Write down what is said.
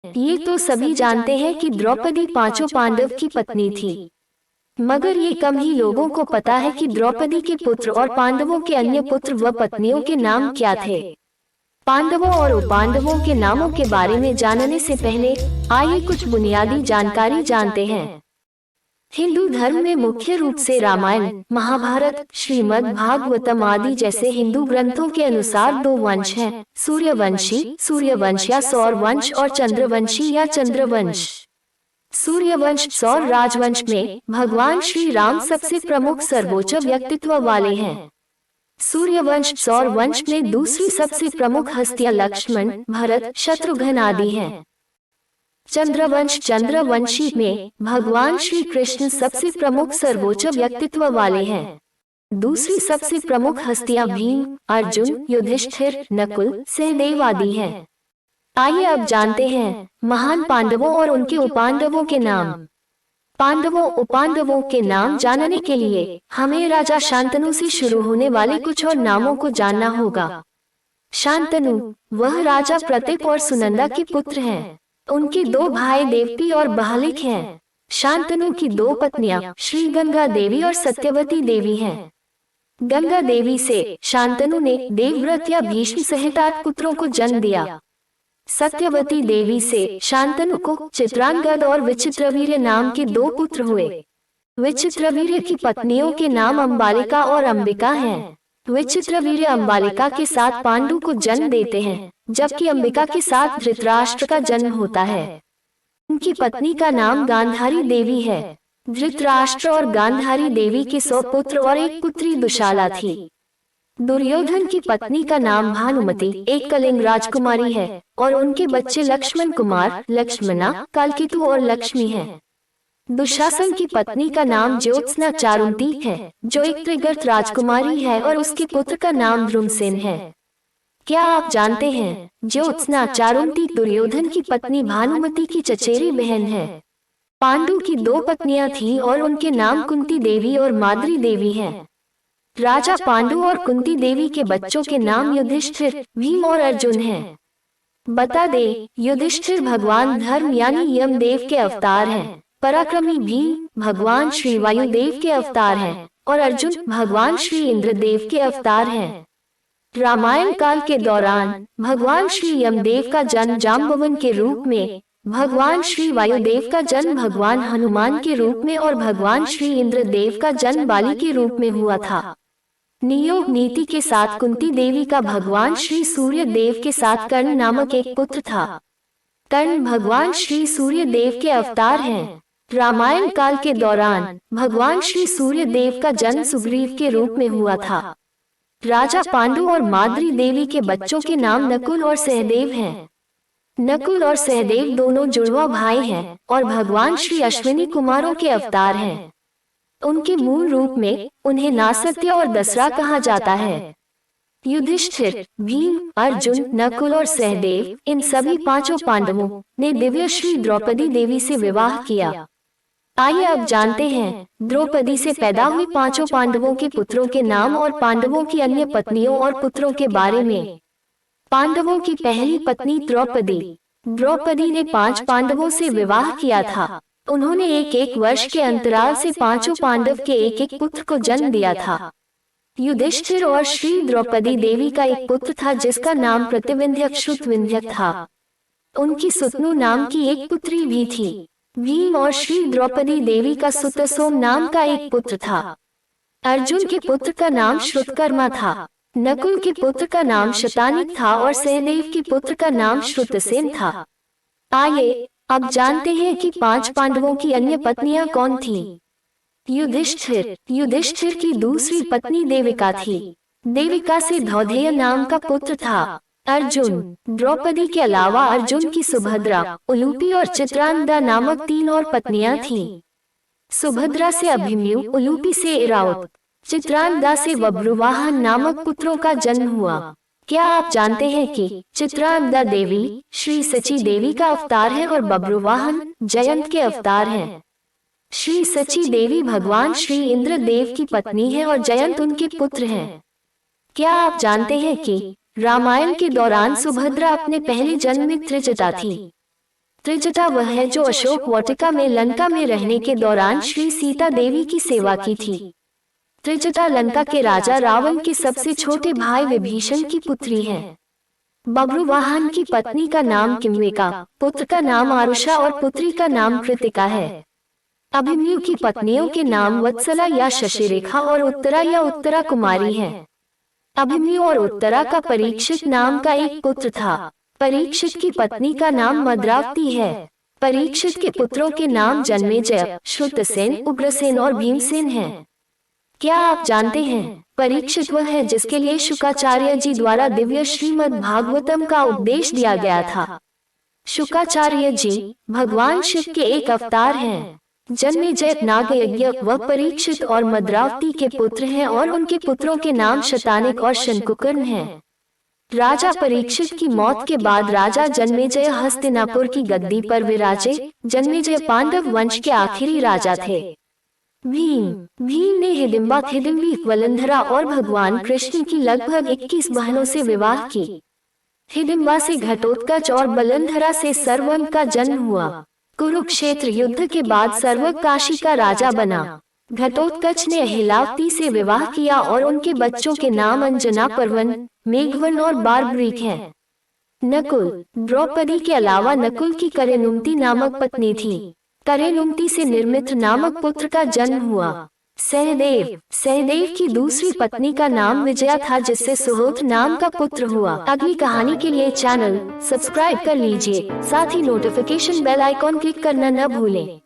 ये तो सभी जानते हैं कि द्रौपदी पांचों पांडव की पत्नी थी, मगर ये कम ही लोगों को पता है कि द्रौपदी के पुत्र और पांडवों के अन्य पुत्र व पत्नियों के नाम क्या थे। पांडवों और उपांडवों के नामों के बारे में जानने से पहले आइए कुछ बुनियादी जानकारी जानते हैं। हिंदू धर्म में मुख्य रूप से रामायण, महाभारत, श्रीमद् भागवतम आदि जैसे हिंदू ग्रंथों के अनुसार दो वंश हैं, सूर्यवंश या सौर वंश और चंद्रवंशी या चंद्रवंश। सूर्यवंश सौर राजवंश में भगवान श्री राम सबसे प्रमुख सर्वोच्च व्यक्तित्व वाले हैं। सूर्यवंश सौर वंश में दूसरी सबसे प्रमुख हस्तियां लक्ष्मण, भरत, शत्रुघ्न आदि हैं। चंद्रवंश चंद्रवंशी में भगवान श्री कृष्ण सबसे प्रमुख सर्वोच्च व्यक्तित्व वाले हैं। दूसरी सबसे प्रमुख हस्तियां भीम, अर्जुन, युधिष्ठिर, नकुल, सहदेव आदि हैं। आइए अब जानते हैं महान पांडवों और उनके उपांडवों के नाम। पांडवों उपांडवों के नाम जानने के लिए हमें राजा शांतनु से शुरू होने वाले कुछ और नामों को जानना होगा। शांतनु वह राजा प्रतीप और सुनंदा के पुत्र हैं। उनके दो भाई देवकी और बहलिक हैं। शांतनु की दो पत्नियां श्री गंगा देवी और सत्यवती देवी हैं। गंगा देवी से शांतनु ने देवव्रत या भीष्म सहित 8 पुत्रों को जन्म दिया। सत्यवती देवी से शांतनु को चित्रांगद और विचित्रवीर्य नाम के 2 पुत्र हुए। विचित्रवीर्य की पत्नियों के नाम अंबालिका और अंबिका हैं। विचित्रवीर्य अंबालिका के साथ पांडु को जन्म देते हैं, जबकि अंबिका के साथ धृतराष्ट्र का जन्म होता है। उनकी पत्नी का नाम गांधारी देवी है। धृतराष्ट्र और गांधारी देवी के 100 पुत्र और एक पुत्री दुशाला थी। दुर्योधन की पत्नी का नाम भानुमति एक कलिंग राजकुमारी है और उनके बच्चे लक्ष्मण कुमार, लक्ष्मणा, कालकेतु और लक्ष्मी हैं। दुशासन की पत्नी का नाम ज्योत्सना चारुंती है, जो एक त्रिगर्त राजकुमारी है और उसके पुत्र का नाम ध्रुमसेन है। क्या आप जानते हैं ज्योत्सना चारुंती दुर्योधन की पत्नी भानुमति की चचेरी बहन है। पांडु की 2 पत्नियां थीं और उनके नाम कुंती देवी और माद्री देवी हैं। राजा पांडु और कुंती देवी के बच्चों के नाम युधिष्ठिर, भीम और अर्जुन हैं। बता दें, युधिष्ठिर भगवान धर्म यानी यमदेव के अवतार हैं। पराक्रमी भीम भगवान श्री वायुदेव के अवतार हैं और अर्जुन भगवान श्री इंद्रदेव के अवतार हैं। रामायण काल के दौरान भगवान श्री यमदेव का जन्म जाम्बवन के रूप में, भगवान श्री वायुदेव का जन्म भगवान हनुमान के रूप में और भगवान श्री इंद्रदेव का जन्म बाली के रूप में हुआ था। नियोग नीति के साथ कुंती देवी का भगवान श्री सूर्य देव के साथ कर्ण नामक एक पुत्र था। कर्ण भगवान श्री सूर्य देव के अवतार हैं। रामायण काल के दौरान भगवान श्री सूर्य देव का जन्म सुग्रीव के रूप में हुआ था। राजा पांडु और माद्री देवी के बच्चों के नाम नकुल और सहदेव हैं। नकुल और सहदेव दोनों जुड़वा भाई हैं और भगवान श्री अश्विनी कुमारों के अवतार हैं। उनके मूल रूप में उन्हें नासत्य और दसरा कहा जाता है। युधिष्ठिर, भीम, अर्जुन, नकुल और सहदेव इन सभी 5 पांडवों ने दिव्य श्री द्रौपदी देवी से विवाह किया। आइए अब जानते हैं द्रौपदी से पैदा हुए 5 पांडवों के पुत्रों के नाम और पांडवों की अन्य पत्नियों और पुत्रों के बारे में। पांडवों की पहली पत्नी द्रौपदी। द्रौपदी ने 5 पांडवों से विवाह किया था। उन्होंने एक वर्ष के अंतराल से 5 पांडव के एक पुत्र को जन्म दिया था। युधिष्ठिर और श्री द्रौपदी देवी का एक पुत्र था जिसका नाम प्रतिविंध्यक श्रुतविंध्यक था। उनकी सुतनु नाम की एक पुत्री भी थी। भीम और श्री द्रौपदी देवी का सुतसोम नाम का एक पुत्र था। अर्जुन के पुत्र का नाम श्रुतकर्मा था। नकुल के पुत्र का नाम शतानिक था और सहदेव के पुत्र का नाम श्रुतसेन था। आइए अब जानते हैं कि 5 पांडवों की अन्य पत्नियां कौन थीं। युधिष्ठिर की दूसरी पत्नी देविका थी। देविका से धौधेय नाम का पुत्र था। अर्जुन, द्रौपदी के अलावा अर्जुन की सुभद्रा, उलूपी और चित्रांगदा नामक 3 और पत्नियां थीं। सुभद्रा से अभिमन्यु, उलूपी से इरावत, चित्रांगदा से बब्रुवाहन नामक पुत्रों का जन्म हुआ। क्या आप जानते हैं कि चित्रांगदा देवी श्री सची देवी का अवतार है और बब्रुवाहन जयंत के अवतार हैं। श्री सची देवी भगवान श्री इंद्रदेव की पत्नी है और जयंत उनके पुत्र हैं। क्या आप जानते हैं कि रामायण के दौरान सुभद्रा अपने पहले जन्म में त्रिजटा थी। त्रिजटा वह है जो अशोक वाटिका में लंका में रहने के दौरान श्री सीता देवी की सेवा की थी। त्रिजटा लंका के राजा रावण के सबसे छोटे भाई विभीषण की पुत्री है। बब्रुवाहन की पत्नी का नाम किम्विका, पुत्र का नाम आरुषा और पुत्री का नाम कृतिका है। अभिमन्यु की पत्नियों के नाम वत्सला या शशिरेखा और उत्तरा या उत्तरा कुमारी है। अभिमन्यु और उत्तरा का परीक्षित नाम का एक पुत्र था। परीक्षित की पत्नी का नाम मद्रावती है। परीक्षित के पुत्रों के नाम जन्मेजय, श्रुतसेन, उग्रसेन और भीमसेन हैं। क्या आप जानते हैं परीक्षित वह है जिसके लिए शुकाचार्य जी द्वारा दिव्य श्रीमद् भागवतम का उपदेश दिया गया था। शुकाचार्य जी भगवान शिव के एक अवतार हैं। जन्मेजय नागयज्ञ व परीक्षित और मद्रावती के पुत्र हैं और उनके पुत्रों के नाम शतानिक और शंकुकर्ण हैं। राजा परीक्षित की मौत के बाद राजा जन्मेजय हस्तिनापुर की गद्दी पर विराजे। जन्मेजय पांडव वंश के आखिरी राजा थे। भीम ने हिडिंबा, हिडिंबी, वलंधरा और भगवान कृष्ण की लगभग 21 बहनों से विवाह की। हिडिंबा से घटोत्कच और वलंधरा से सर्वम का जन्म हुआ। कुरुक्षेत्र युद्ध के बाद सर्वक काशी का राजा बना। घटोत्कच ने अहिलावती से विवाह किया और उनके बच्चों के नाम अंजना, पर्वन, मेघवन और बार्बरीक हैं। नकुल द्रौपदी के अलावा नकुल की करेनुमती नामक पत्नी थी। करेनुमती से निर्मित्र नामक पुत्र का जन्म हुआ। सहदेव की दूसरी पत्नी का नाम विजया था जिससे सुहोत नाम का पुत्र हुआ। अगली कहानी के लिए चैनल सब्सक्राइब कर लीजिए, साथ ही नोटिफिकेशन बेल आइकॉन क्लिक करना न भूलें।